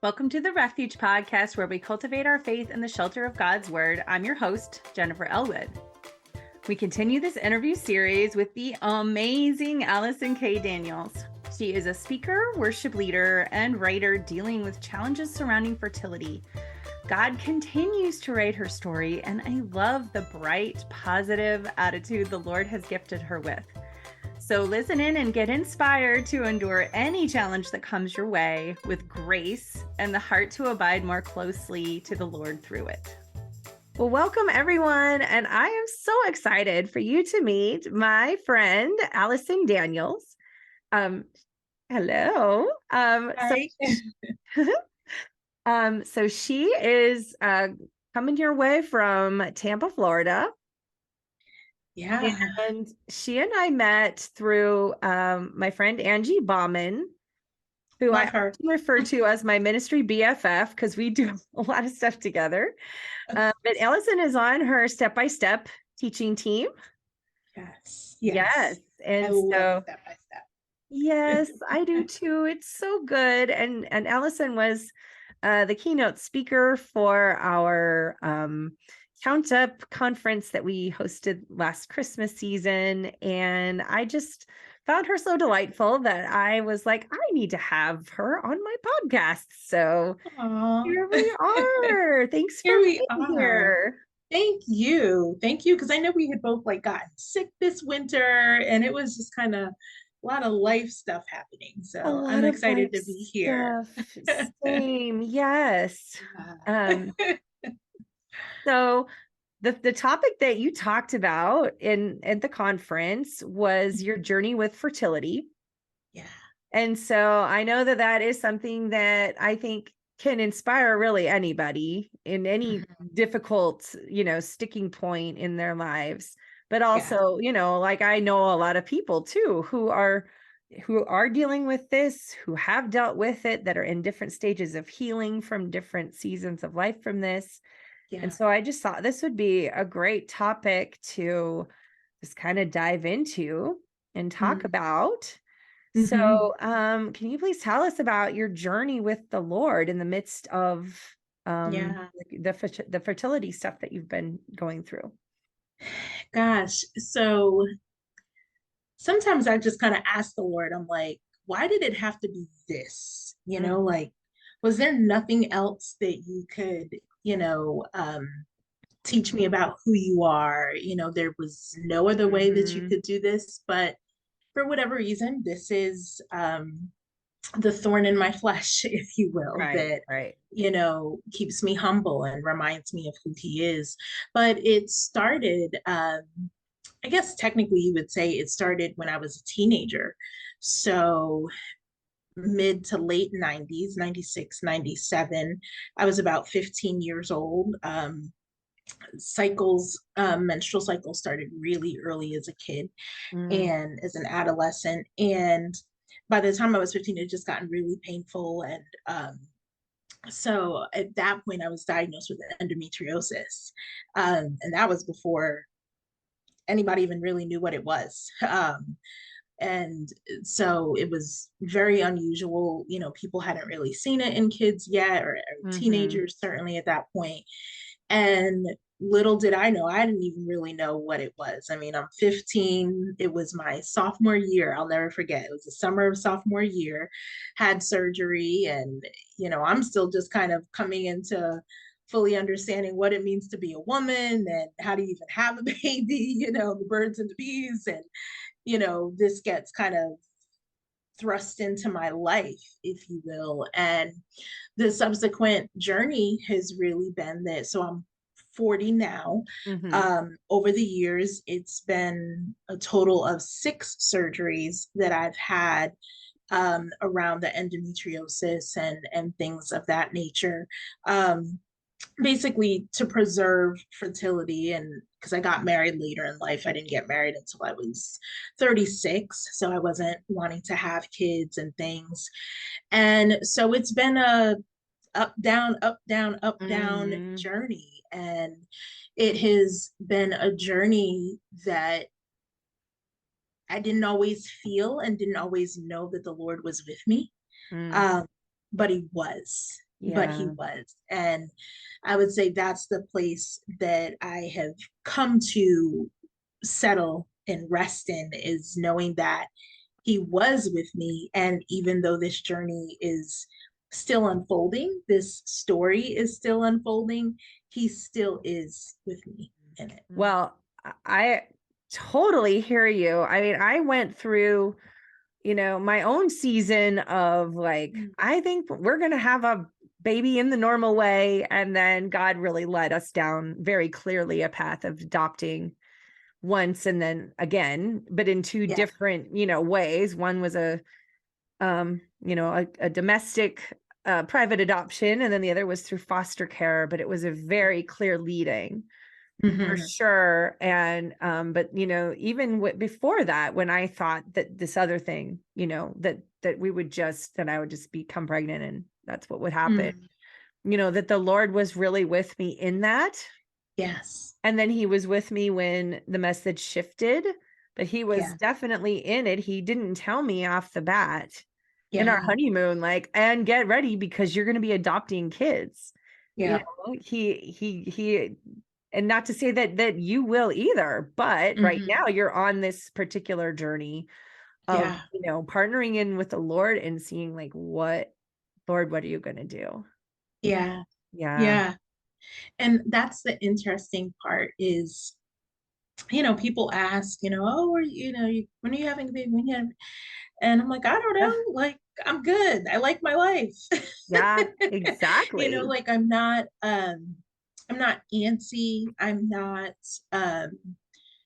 Welcome to the Refuge podcast, where we cultivate our faith in the shelter of God's word. I'm your host, Jennifer Elwood. We continue this interview series with the amazing Allison K. Daniels. She is a speaker, worship leader, and writer dealing with challenges surrounding fertility. God continues to write her story, and I love the bright, positive attitude the Lord has gifted her with. So listen in and get inspired to endure any challenge that comes your way with grace and the heart to abide more closely to the Lord through it. Well, welcome everyone. And I am so excited for you to meet my friend, Allison Daniels. Hello. Hi. So she is coming your way from Tampa, Florida. Yeah. And she and I met through my friend Angie Bauman, who Love I her. often refer to as my ministry BFF because we do a lot of stuff together. But Allison is on her step-by-step teaching team. Yes. And I love so step by step. yes, I do too. It's so good. And Allison was the keynote speaker for our Count Up conference that we hosted last Christmas season. And I just found her so delightful that I was like, I need to have her on my podcast. So Aww. here we are. Thanks for Here we being are. here. Thank you. Thank you. Because I know we had both gotten sick this winter and it was just kind of a lot of life stuff happening. A So lot I'm of excited life to be here. stuff. Same. Yes. Yeah. So the topic that you talked about at the conference was your journey with fertility. Yeah. And so I know that that is something that I think can inspire really anybody in any difficult, sticking point in their lives. But Yeah. also, like I know a lot of people too who are dealing with this, who have dealt with it, that are in different stages of healing from different seasons of life from this. And Yeah. so I just thought this would be a great topic to just kind of dive into and talk about. Mm-hmm. So, can you please tell us about your journey with the Lord in the midst of Yeah. the fertility stuff that you've been going through? Gosh. So sometimes I just kind of ask the Lord, I'm like, why did it have to be this? Mm, Was there nothing else that you could, teach me about who you are? There was no other way that you mhm. could do this, but for whatever reason, this is the thorn in my flesh, if you will, Right, that right. keeps me humble and reminds me of who he is. But it started I guess technically you would say it started when I was a teenager. So mid to late 90s, 96, 97. I was about 15 years old. Menstrual cycles started really early as a kid Mm, and as an adolescent. And by the time I was 15, it just gotten really painful. And so at that point, I was diagnosed with endometriosis. And that was before anybody even really knew what it was. And so it was very unusual. People hadn't really seen it in kids yet, or mhm. teenagers, certainly at that point. And little did I know, I didn't even really know what it was. I mean, I'm 15. It was my sophomore year. I'll never forget. It was the summer of sophomore year, had surgery, and, I'm still just kind of coming into fully understanding what it means to be a woman and how to even have a baby, the birds and the bees. And, this gets kind of thrust into my life, if you will. And the subsequent journey has really been that. So I'm 40 now. Mhm. Over the years, it's been a total of 6 surgeries that I've had around the endometriosis and things of that nature. Basically to preserve fertility, and because I got married later in life, I didn't get married until I was 36, so I wasn't wanting to have kids and things. And so it's been a up down up down up down Mhm. journey, and it has been a journey that I didn't always feel and didn't always know that the Lord was with me. Mm. um, but he was. but Yeah. he was. And I would say that's the place that I have come to settle and rest in, is knowing that he was with me. And even though this journey is still unfolding, this story is still unfolding, he still is with me in it. Well, I totally hear you. I mean, I went through, my own season of like, I think we're going to have a baby in the normal way. And then God really led us down very clearly a path of adopting once and then again, but in two Yeah. different, ways. One was a domestic private adoption, and then the other was through foster care, but it was a very clear leading for Mm-hmm. sure. And but even before that, when I thought that this other thing, that I would just become pregnant and that's what would happen, that the Lord was really with me in that. Yes. And then he was with me when the message shifted, but he was Yeah. definitely in it. He didn't tell me off the bat in our Yeah. honeymoon, like, and get ready because you're going to be adopting kids. Yeah. He, and not to say that you will either, but right Mm-hmm. now you're on this particular journey of, Yeah. partnering in with the Lord and seeing like, Lord, what are you going to do? Yeah. Yeah. Yeah. And that's the interesting part is, people ask, oh, when are you having a baby? When you have, and I'm like, I don't Ugh, know. Like, I'm good. I like my life. yeah, exactly. Like I'm not antsy. I'm not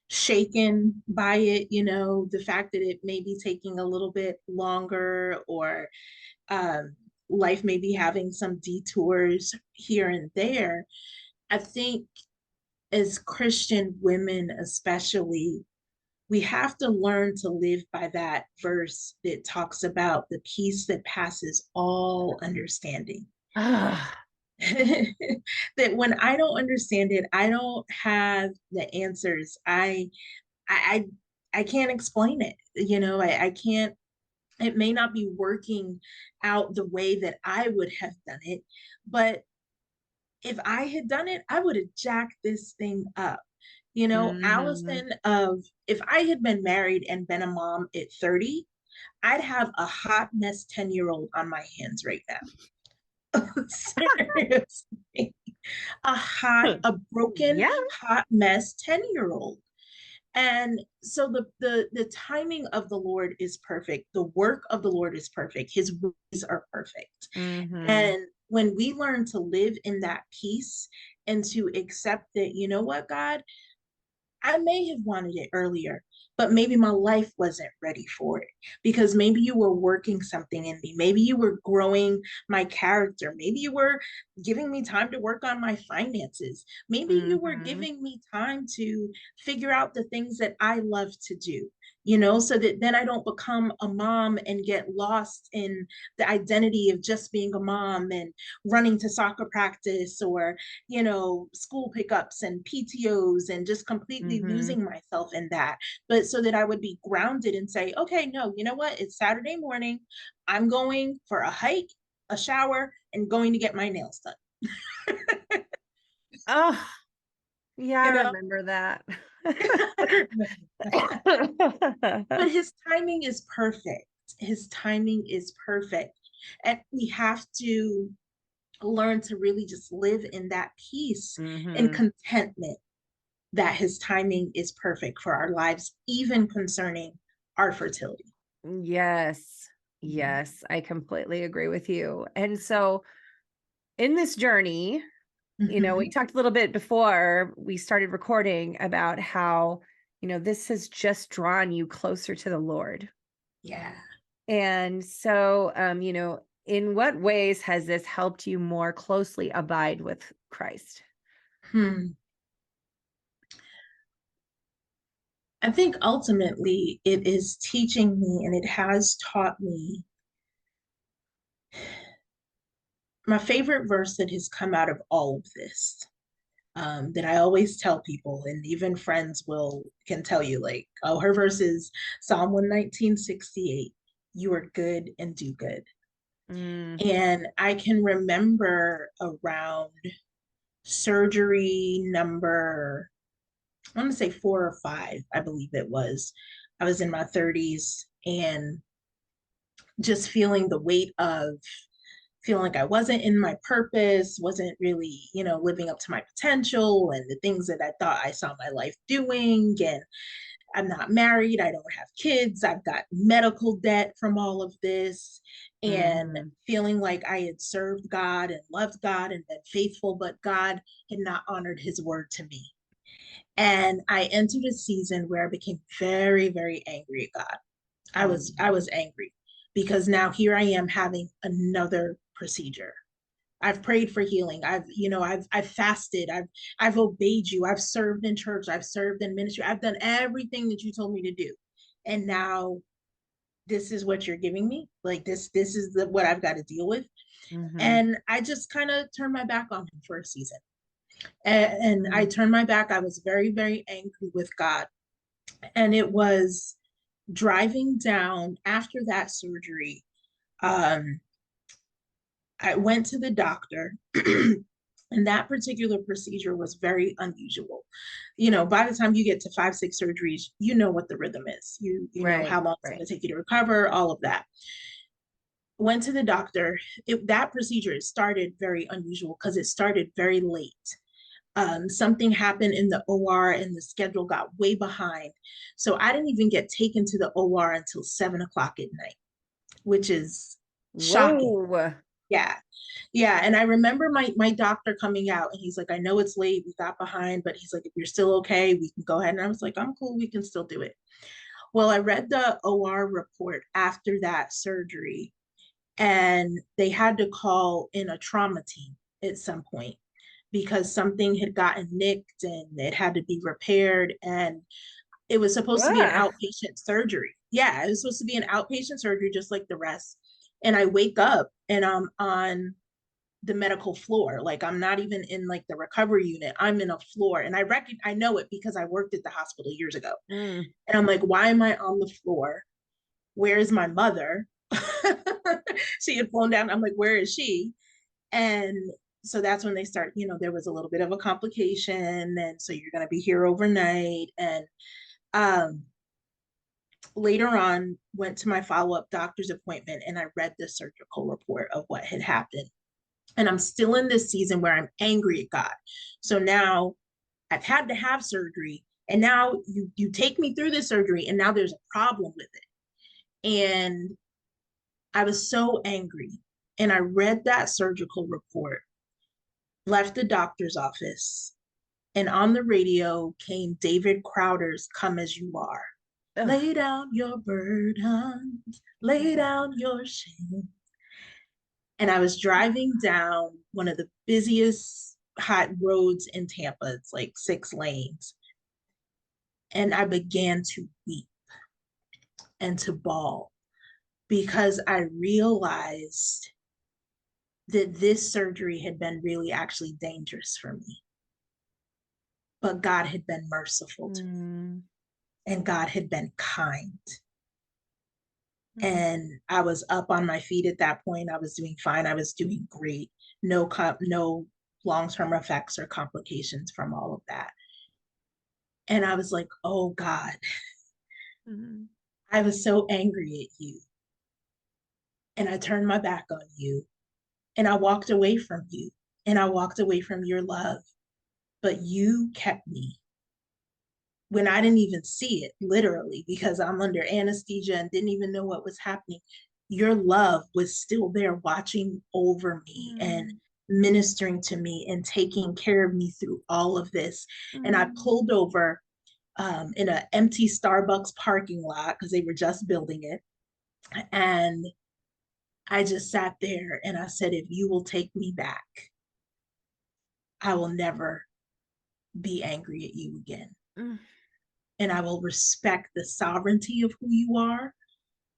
shaken by it, the fact that it may be taking a little bit longer, or um life may be having some detours here and there. I think as Christian women, especially, we have to learn to live by that verse that talks about the peace that passes all understanding. Ugh. That when I don't understand it, I don't have the answers. I I can't explain it. I can't. It may not be working out the way that I would have done it, but if I had done it, I would have jacked this thing up. Mhm. Allison, of if I had been married and been a mom at 30, I'd have a hot mess 10-year-old on my hands right now. Seriously. A broken, Yeah. hot mess 10-year-old. And so the timing of the Lord is perfect. The work of the Lord is perfect. His ways are perfect. Mhm. And when we learn to live in that peace and to accept that, you know what, God, I may have wanted it earlier, but maybe my life wasn't ready for it, because maybe you were working something in me. Maybe you were growing my character. Maybe you were giving me time to work on my finances. Maybe you were Mhm. giving me time to figure out the things that I love to do. So that then I don't become a mom and get lost in the identity of just being a mom and running to soccer practice, or school pickups and PTOs, and just completely Mhm. losing myself in that. But so that I would be grounded and say, okay, no, you know what? It's Saturday morning. I'm going for a hike, a shower, and going to get my nails done. Oh, yeah, I you know? remember that. But his timing is perfect. His timing is perfect. And we have to learn to really just live in that peace and Mhm. contentment, that his timing is perfect for our lives, even concerning our fertility. Yes. Yes, I completely agree with you. And so in this journey, we Mm-hmm. talked a little bit before we started recording about how, this has just drawn you closer to the Lord. Yeah. And so, in what ways has this helped you more closely abide with Christ? Hmm. I think ultimately it is teaching me, and it has taught me. My favorite verse that has come out of all of this, that I always tell people, and even friends can tell you, like, oh, her verse is Psalm 119:68. You are good and do good. Mm. And I can remember around surgery number, I want to say 4 or 5, I believe it was. I was in my 30s and just feeling the weight of feeling like I wasn't in my purpose, wasn't really, living up to my potential and the things that I thought I saw my life doing. And I'm not married, I don't have kids, I've got medical debt from all of this, and Mhm. feeling like I had served God and loved God and been faithful, but God had not honored his word to me. And I entered a season where I became very, very angry at God. I was angry because now here I am having another procedure. I've prayed for healing. I've fasted. I've obeyed you. I've served in church. I've served in ministry. I've done everything that you told me to do. And now this is what you're giving me. Like this is what I've got to deal with. Mhm. And I just kind of turned my back on him for a season. And I Mhm. turned my back. I was very, very angry with God. And it was driving down after that surgery. Um, I went to the doctor. And that particular procedure was very unusual. By the time you get to 5, 6 surgeries, you know what the rhythm is. You know Right. how long it's going Right. to take you to recover, all of that. Went to the doctor. That procedure, it started very unusual because it started very late. Something happened in the OR and the schedule got way behind. So I didn't even get taken to the OR until 7 o'clock at night, which is shocking. Whoa. Yeah. Yeah. And I remember my doctor coming out and he's like, I know it's late. We got behind, but he's like, if you're still okay, we can go ahead. And I was like, I'm cool. We can still do it. Well, I read the OR report after that surgery and they had to call in a trauma team at some point because something had gotten nicked and it had to be repaired. And it was supposed to be an Ah. outpatient surgery. Yeah, it was supposed to be an outpatient surgery, just like the rest. And I wake up and I'm on the medical floor. Like I'm not even in like the recovery unit. I'm in a floor. And I know it because I worked at the hospital years ago. Mm. And I'm like, why am I on the floor? Where is my mother? She had flown down. I'm like, where is she? And so that's when they start, there was a little bit of a complication. And so you're going to be here overnight. And um, later on, went to my follow-up doctor's appointment and I read the surgical report of what had happened. And I'm still in this season where I'm angry at God. So now I've had to have surgery. And now you take me through this surgery and now there's a problem with it. And I was so angry. And I read that surgical report, left the doctor's office, and on the radio came David Crowder's Come As You Are. Ugh. Lay down your burdens, lay down your shame. And I was driving down one of the busiest hot roads in Tampa. It's like 6 lanes. And I began to weep and to bawl because I realized that this surgery had been really actually dangerous for me. But God had been merciful to me Mm. and God had been kind. Mm. And I was up on my feet at that point. I was doing fine. I was doing great. No long-term effects or complications from all of that. And I was like, oh God, Mm. I was so angry at you. And I turned my back on you. And I walked away from you. And I walked away from your love. But you kept me when I didn't even see it, literally, because I'm under anesthesia and didn't even know what was happening. Your love was still there watching over me and Mm. ministering to me and taking care of me through all of this. And I Mm. pulled over in an empty Starbucks parking lot because they were just building it. And I just sat there and I said, if you will take me back, I will never be angry at you again. Mm. And I will respect the sovereignty of who you are,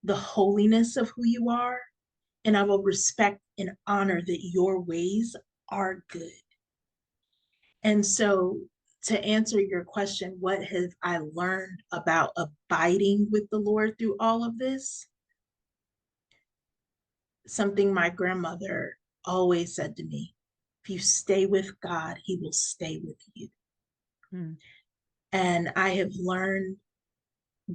the holiness of who you are, and I will respect and honor that your ways are good. And so, to answer your question, what have I learned about abiding with the Lord through all of this? something my grandmother always said to me: if you stay with God, he will stay with you. Mm, And I have learned,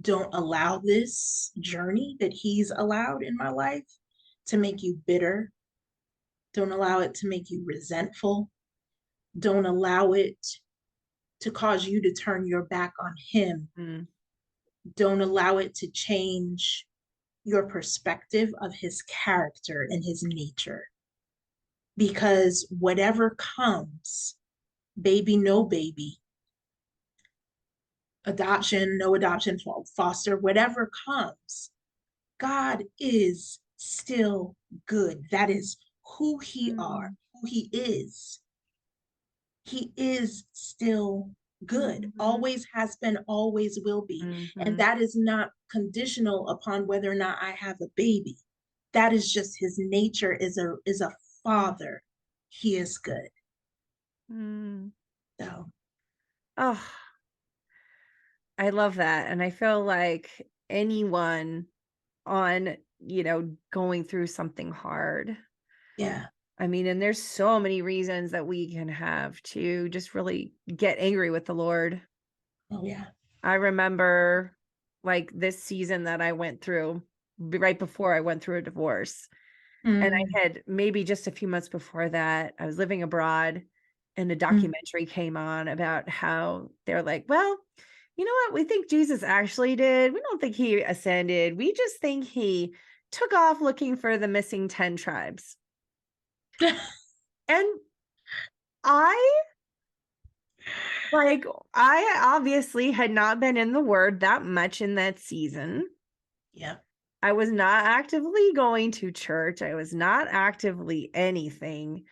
don't allow this journey that he's allowed in my life to make you bitter. Don't allow it to make you resentful. Don't allow it to cause you to turn your back on him. mm, Don't allow it to change your perspective of his character and his nature. Because whatever comes, baby, no baby, adoption, no adoption, foster, whatever comes, God is still good. That is who he are, mm, who he is. He is still good, mhm, always has been, always will be. And mhm, that is not conditional upon whether or not I have a baby. That is just his nature, is a father. He is good. mm. So Oh, I love that. And I feel like anyone on, going through something hard. yeah. I mean, and there's so many reasons that we can have to just really get angry with the Lord. Oh yeah. I remember like this season that I went through right before I went through a divorce. And Mm, I had maybe just a few months before that, I was living abroad and a mm. documentary came on about how they're like, well, you know what? We think Jesus actually did. We don't think he ascended. We just think he took off looking for the missing 10 tribes. And I like, I obviously had not been in the word that much in that season. Yeah. I was not actively going to church. I was not actively anything.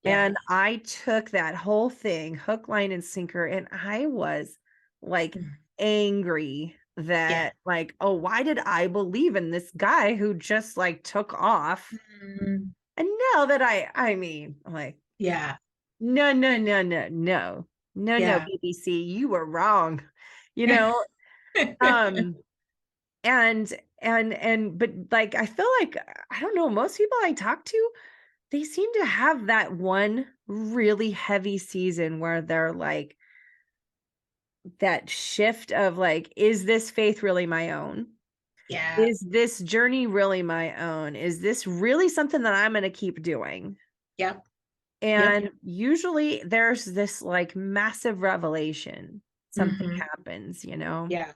Yeah. And I took that whole thing, hook, line, and sinker, and I was like Mm, angry yeah. that, like, oh, why did I believe in this guy who just like took off? Mm, And now that I mean, I'm like, yeah. no, no, no, no, no, no, no, Yeah. BBC, you were wrong, you know? Um, and but like I feel like I don't know, most people I talk to, they seem to have that one really heavy season where they're like that shift of like, is this faith really my own? Yeah. Is this journey really my own? Is this really something that I'm going to keep doing? Yep. Yep. And usually there's this like massive revelation. Something Hmm. happens. Yeah. And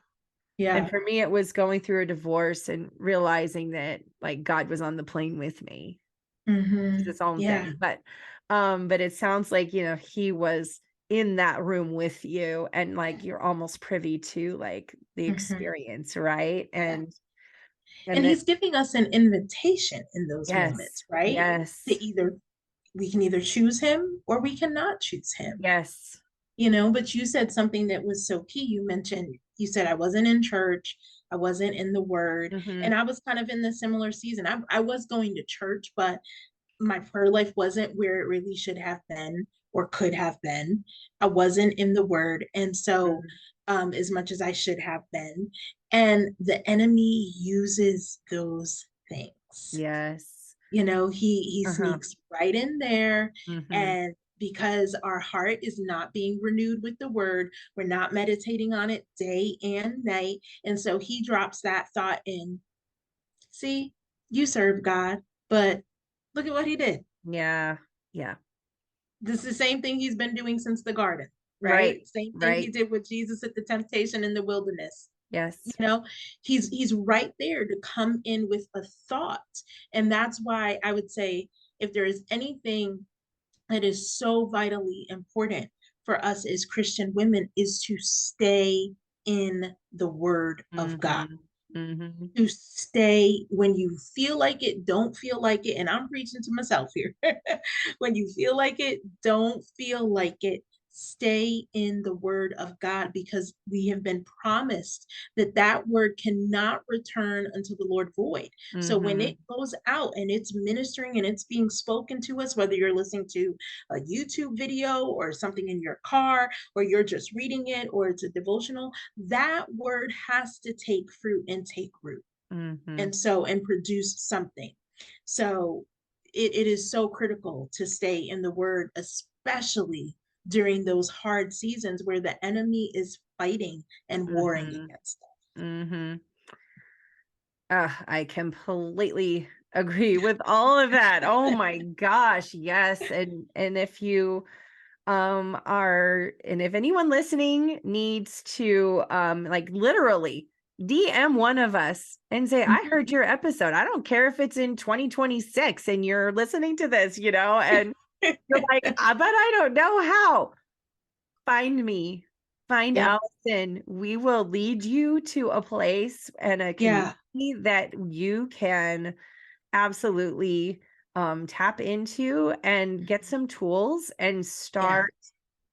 Yeah. for me, it was going through a divorce and realizing that like God was on the plane with me. It's Hmm. its own Yeah. thing. But it sounds like, he was in that room with you and like you're almost privy to like the Hmm. experience, right? Yeah. And And that he's giving us an invitation in those yes, moments, right? yes, To either, we can either choose him or we cannot choose him, yes. but you said something that was so key. You said, I wasn't in church, I wasn't in the word. And Mhm, I was kind of in the similar season. I was going to church, but my prayer life wasn't where it really should have been or could have been. I wasn't in the word. And so, mhm. as much as I should have been, and the enemy uses those things. Yes. He Uh-huh. sneaks right in there, Mhm. and because our heart is not being renewed with the word, we're not meditating on it day and night, and so he drops that thought in. See, you serve God, but look at what he did. Yeah. Yeah. This is the same thing he's been doing since the garden, right? Right. Same thing he Right. did with Jesus at the temptation in the wilderness. you Yes. know he's right there to come in with a thought. And that's why I would say, if there is anything that is so vitally important for us as Christian women, is to stay in the word of God. Mhm. Mhm. To stay when you feel like it, don't feel like it. And I'm preaching to myself here. When you feel like it, don't feel like it. Stay in the word of God, because we have been promised that that word cannot return unto the Lord void. So when it Mhm. goes out and it's ministering and it's being spoken to us, whether you're listening to a YouTube video or something in your car, or you're just reading it, or it's a devotional, that word has to take fruit and take root, Mhm. and produce something. So it is so critical to stay in the word, especially during those hard seasons where the enemy is fighting and warring Mm-hmm. against us. Mm-hmm. I completely agree with all of that. Oh my gosh, yes. And if you are, and if anyone listening needs to like literally DM one of us and say, I Mhm. heard your episode. I don't care if it's in 2026 and you're listening to this, and you're like, but I don't know how. Find me, find Yep. Allison. We will lead you to a place and a Yeah. community that you can absolutely tap into and get some tools and Yeah. start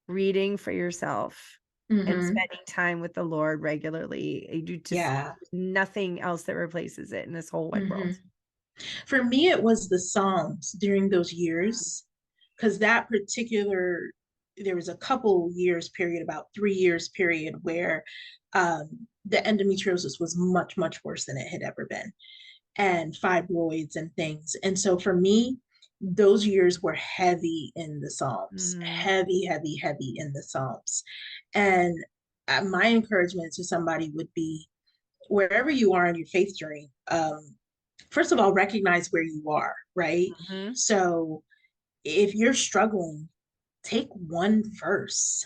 reading for yourself and Hmm. spending time with the Lord regularly. You just Yeah. there's nothing else that replaces it in this whole wide Hmm. world. For me, it was the Psalms during those years, because that particular, there was a couple years period, about 3 years period, where the endometriosis was much, much worse than it had ever been, and fibroids and things. And so for me, those years were heavy in the Psalms, Mm, heavy, heavy, heavy in the Psalms. And my encouragement to somebody would be, wherever you are in your faith journey, first of all, recognize where you are, right? mhm. So if you're struggling, take one verse.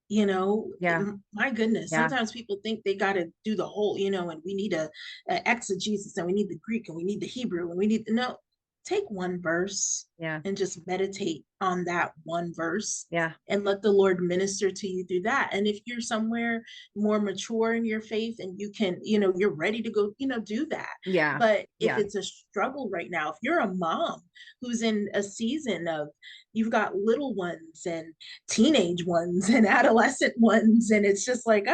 Yeah, My goodness, yeah, sometimes people think they got to do the whole, and we need a exegesis, and we need the Greek, and we need the Hebrew, and we need no, take one verse yeah, and just meditate on that one verse yeah, and let the Lord minister to you through that. And if you're somewhere more mature in your faith and you can, you're ready to go, do that. yeah, But if yeah. it's a struggle right now, if you're a mom who's in a season of, you've got little ones and teenage ones and adolescent ones, and it's just like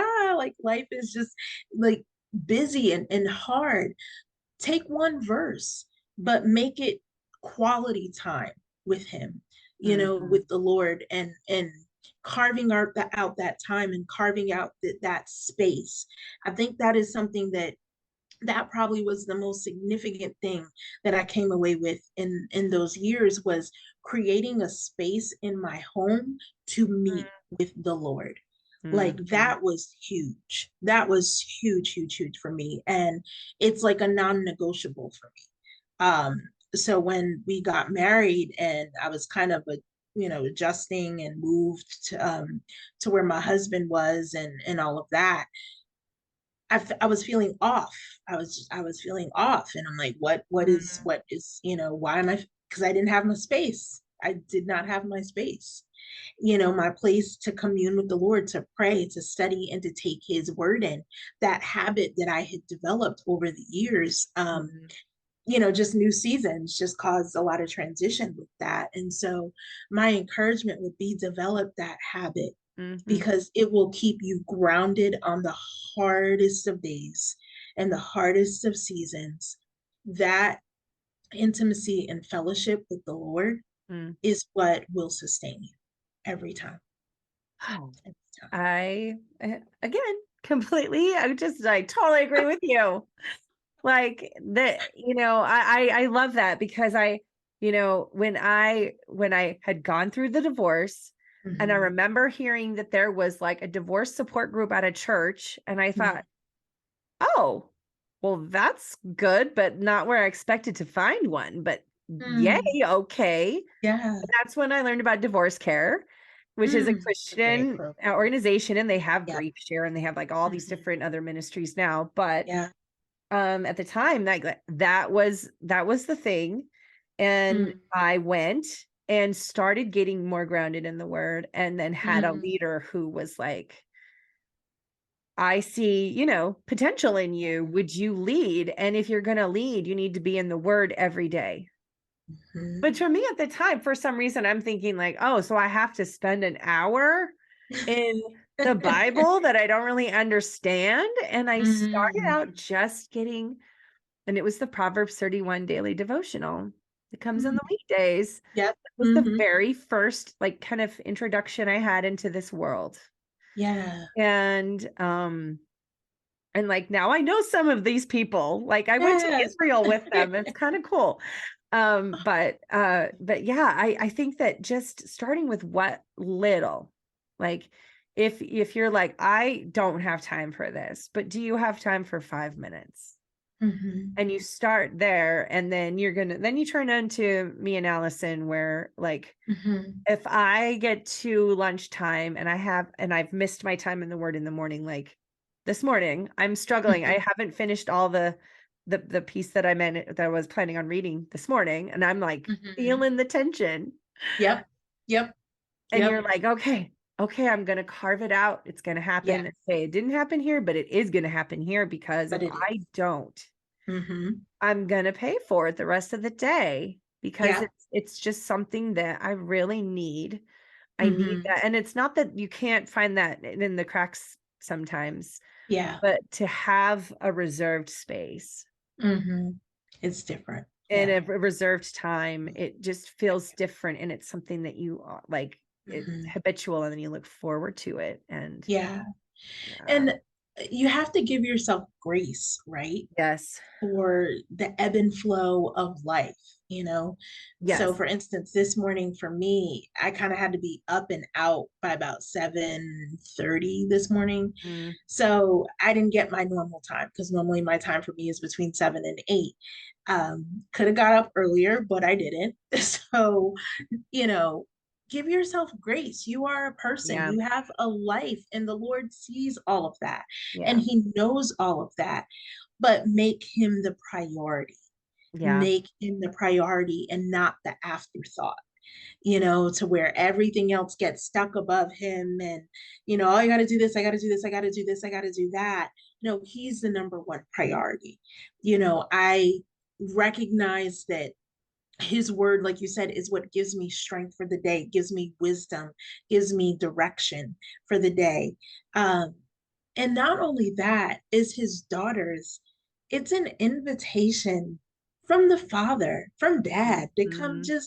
life is just like busy and hard, take one verse, but make it quality time with him, Mhm. with the Lord, and carving out that time and carving out that space. I think that is something that probably was the most significant thing that I came away with in those years, was creating a space in my home to meet with the Lord. Like Mhm. that was huge. That was huge, huge, huge for me. And it's like a non-negotiable for me. So when we got married and I was kind of adjusting and moved to where my husband was and all of that, I was feeling off. I was feeling off, and I'm like, Mm, what is, why am I? Because I didn't have my space. I did not have my space. My place to commune with the Lord, to pray, to study, and to take His word in. That habit that I had developed over the years. mhm, Just new seasons just caused a lot of transition with that, and so my encouragement would be, develop that habit, mhm, because it will keep you grounded on the hardest of days and the hardest of seasons. That intimacy and fellowship with the Lord mm. is what will sustain you every time. Oh, Every time. again, completely, I totally agree with you. Like that, I love that because when I had gone through the divorce, and I Mhm. remember hearing that there was like a divorce support group at a church, and I Mhm. thought, oh, well, that's good, but not where I expected to find one. But yay, Mm. okay. Yeah. That's when I learned about Divorce Care, which is a It's a great Christian program. organization, and they have Yep. Grief Share, and they have like all these Mhm. different other ministries now. But Yeah. at the time, that was the thing, and Mm. I went and started getting more grounded in the Word, and then had a Mhm. leader who was like, I see, potential in you. Yeah. Would you lead? And if you're going to lead, you need to be in the Word every day. But Mhm. for me at the time, for some reason, I'm thinking like, oh, so I have to spend an hour in the Bible that I don't really understand. And I started Mhm. out just getting, and it was the Proverbs 31 daily devotional. It comes in Mm. the weekdays. Yep. It was the Mhm. very first like kind of introduction I had into this world. Yeah. And And like now I know some of these people. Like I went to Yes. Israel with them. It's kind of cool. But yeah, I think that just starting with what little, like if you're like, I don't have time for this, but do you have time for 5 minutes? Hmm. And you start there, and then then you turn into me and Allison, where like Hmm. if I get to lunchtime and I've missed my time in the word in the morning, like this morning, I'm struggling. I Hmm. haven't finished all the piece that that I was planning on reading this morning. And I'm like Hmm. feeling the tension. Yep. Yep. And you're Yep. like, okay, I'm gonna carve it out. It's gonna Yeah. happen. Okay, it didn't happen here, but it is gonna happen here, because if But it I is. don't, Hmm. I'm gonna pay for it the rest of the day, because Yeah. it's just something that I really need. I need Hmm. that. And it's not that you can't find that in the cracks sometimes, Yeah. but to have a reserved space Hmm. It's different. and Yeah. a reserved time, it just feels different. And it's something that you like, it's Hmm. habitual, and then you look forward to it. And Yeah. yeah. And you have to give yourself grace, right? Yes. For the ebb and flow of life, you know? So Yes. for instance, this morning for me, I kind of had to be up and out by about 7:30 this morning. Mm, So I didn't get my normal time, because normally my time for me is between 7 and 8. Could have got up earlier, but I didn't. So, you know, give yourself grace. You are a person, yeah. you have a life, and the Lord sees all of that, and Yeah. He knows all of that. But make Him the priority. Yeah. Make Him the priority and not the afterthought, to where everything else gets stuck above Him. And, oh, I got to do this, I got to do this, I got to do this, I got to do that. No, He's the number one priority. I recognize that His word, like you said, is what gives me strength for the day, gives me wisdom, gives me direction for the day. Um, and not only that, is His daughters, it's an invitation from the Father, from Dad, to come Mhm.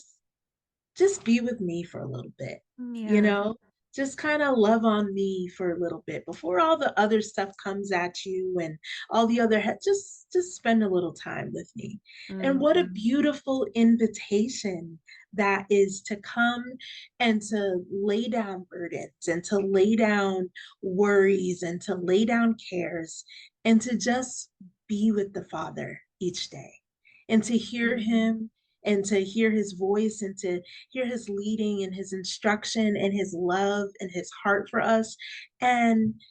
just be with me for a little bit, you Yeah. know, just kind of love on me for a little bit before all the other stuff comes at you, and all the other just spend a little time with me. And what a Mhm. beautiful invitation that is, to come and to lay down burdens, and to lay down worries, and to lay down cares, and to just be with the Father each day, and to hear Mhm. Him, and to hear His voice, and to hear His leading, and His instruction, and His love, and His heart for us. And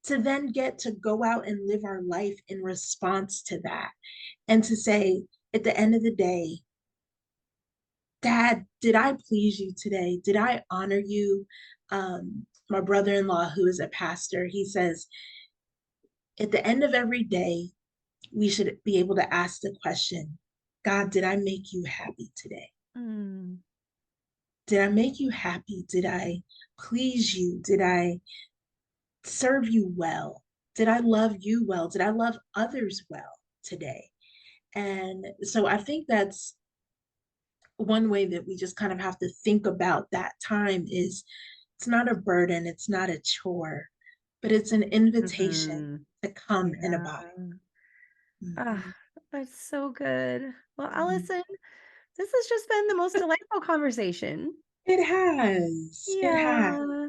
to then get to go out and live our life in response to that. And to say, at the end of the day, Dad, did I please you today? Did I honor you? My brother in law, who is a pastor, he says, at the end of every day, we should be able to ask the question, God, did I make you happy today? Mm. Did I make you happy? Did I please you? Did I serve you well? Did I love you well? Did I love others well today? And so I think that's one way that we just kind of have to think about that time. Is it's not a burden, it's not a chore, but it's an invitation Mhm. to come and Yeah. abide. Ah, Mhm. that's so good. Well, Mhm. Allison, this has just been the most delightful conversation. It has. It has. Yeah.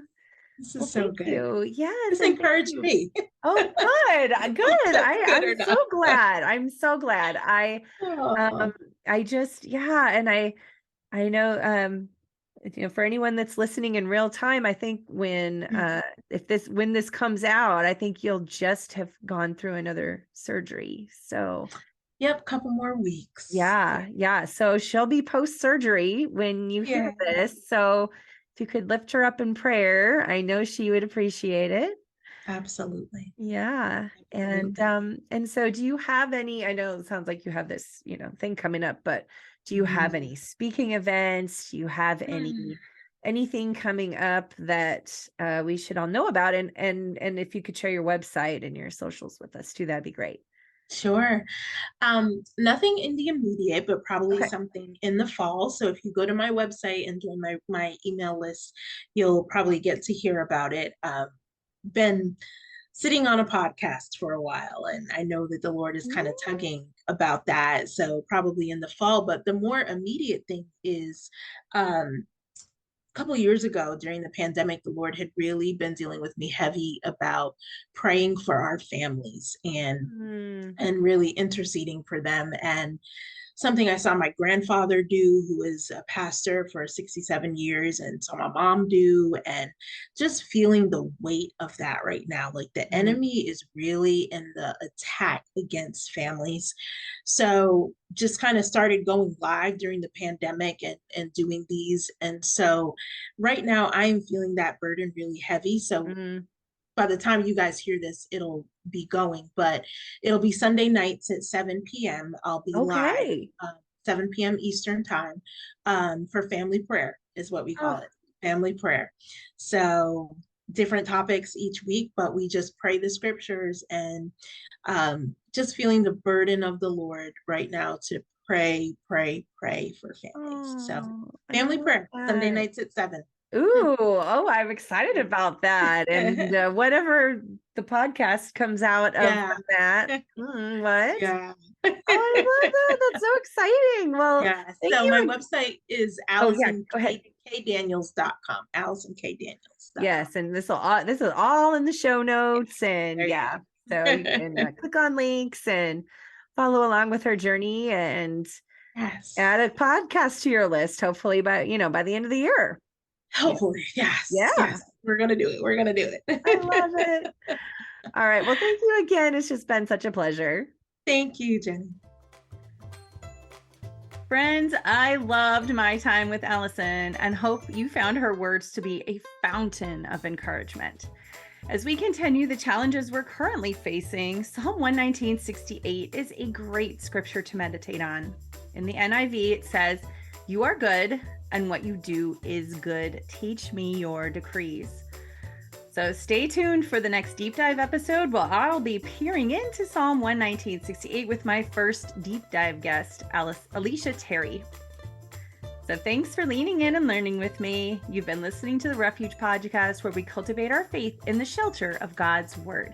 This Well, is so thank good. you. Yes, This and thank encouraged you. me. Oh, good. Good. That's good I'm or so not. glad. I'm so glad. Um Oh. I just, yeah, and I know, for anyone that's listening in real time, I think Mhm. when this comes out, I think you'll just have gone through another surgery. So Yep, couple more weeks. Yeah. yeah, yeah. So she'll be post-surgery when you hear Yeah, this. So if you could lift her up in prayer, I know she would appreciate it. absolutely. Yeah. Absolutely. And so do you have any, I know it sounds like you have this, thing coming up, but do you have Mhm. any speaking events? Do you have anything coming up that we should all know about? And if you could share your website and your socials with us too, that'd be great. Sure. Nothing in the immediate, but probably Okay. something in the fall. So if you go to my website and join my email list, you'll probably get to hear about it. Been sitting on a podcast for a while. And I know that the Lord is kind of tugging about that. So probably in the fall, but the more immediate thing is, a couple of years ago during the pandemic, the Lord had really been dealing with me heavy about praying for our families and really interceding for them. And something I saw my grandfather do, who was a pastor for 67 years, and saw my mom do, and just feeling the weight of that right now. Like the enemy is really in the attack against families. So just kind of started going live during the pandemic and doing these. And so right now I am feeling that burden really heavy. So by the time you guys hear this, it'll be going, but it'll be Sunday nights at 7 p.m. I'll be live, Okay. 7 p.m. Eastern time, for family prayer is what we call Oh, it, family prayer. So different topics each week, but we just pray the scriptures and just feeling the burden of the Lord right now to pray for families. So I family love prayer, Sunday that. nights at 7. Ooh, oh, I'm excited about that. And whatever the podcast comes out of Yeah. from that. What? Yeah. Oh, I love that. That's so exciting. Well, Yeah. thank So my you. website is Oh, yeah, go ahead. AllisonKDaniels.com. AllisonKDaniels.com. Yes, and this is all in the show notes, and There you yeah, so you go. can click on links and follow along with her journey and Yes. add a podcast to your list. Hopefully, by the end of the year. Hopefully. Yes. Yeah, Yes. We're gonna do it. We're gonna do I love it. it. All right. Well, thank you again. It's just been such a pleasure. Thank you, Jenny. Friends, I loved my time with Allison and hope you found her words to be a fountain of encouragement. As we continue the challenges we're currently facing, Psalm 119:68 is a great scripture to meditate on. In the NIV, it says, "You are good, and what you do is good. Teach me your decrees." So stay tuned for the next deep dive episode where I'll be peering into Psalm 119:68 with my first deep dive guest, Alicia Terry. So thanks for leaning in and learning with me. You've been listening to the Refuge podcast, where we cultivate our faith in the shelter of God's word.